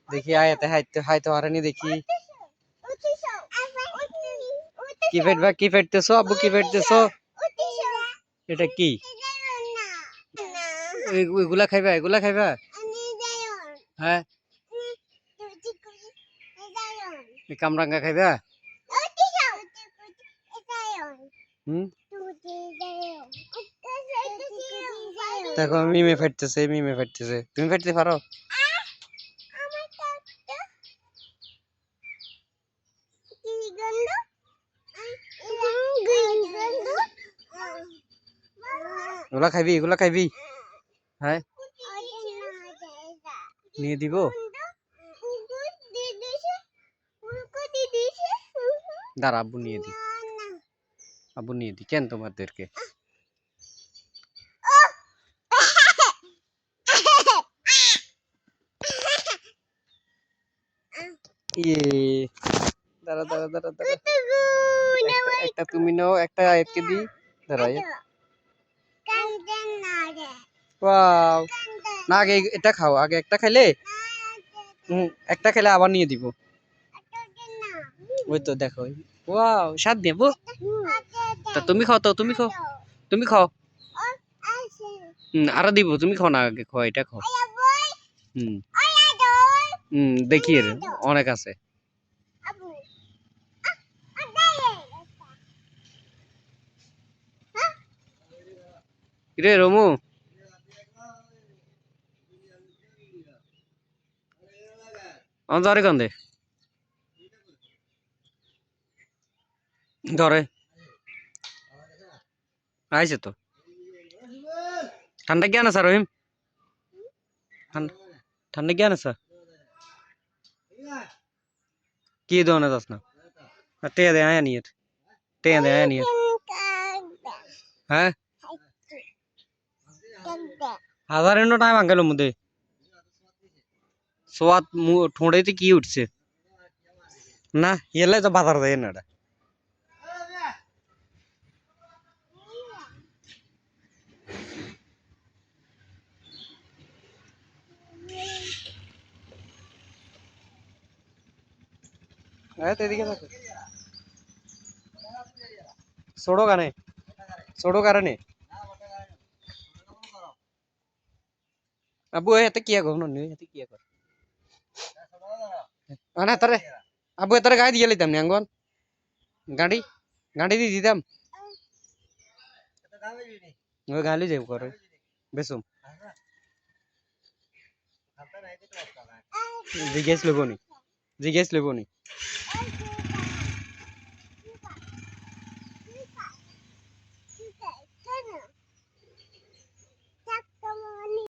দেখি আয়াতে হাইতে হাইতে হারানি দেখি কি ফেটতেছো আব্বু কি ফেটতেছো এটা কি এগুলা খাইবা হ্যাঁ কামরাঙ্গা খাইবা হুম দেখো মিমে ফেটতেছে তুমি ফেটতে পারো এগুলা খাইবি হ্যাঁ নিয়ে দিব দাঁড়া আব্বু নিয়ে দি কেন তোমাদেরকে ইয়ে দাঁড়া একটা তুমি নাও একটা আয়াতকে দি দাঁড়া ওয়াও না আগে এটা খাও আগে একটা খাইলে একটা খেলে আবার নিয়ে দিব ওই তো দেখো ওয়াও স্বাদ দিয়ে তা তুমি খাও আরো দিব তুমি খাও না আগে খাও এটা খাও দেখি অনেক আছে রে রমু অঞ্জারে কান্দে ধরে আইছে তো ঠান্ডা জ্ঞান আছে রহিম ঠান্ডা জ্ঞান আছে কি দোনে যাস না টেয়া দে আয়া নিয়ে হ্যাঁ হাজার এনো টাইম আঙ্কেল মধ্যে সোয়াদ ঠোঁড়াইতে কি উঠছে না এলে তো বাজার দেয় না এদিকে থাকো ছোড়ো কারণে আবু এতে কি গো ননি এতে কি কর আনা তারে আবু এতারে গায়ে দিয়ে লইতাম নি আঙ্গন গাড়ি দিয়ে দিতাম ওই গালি যাই করে বেসুম জিজ্ঞেস লবনি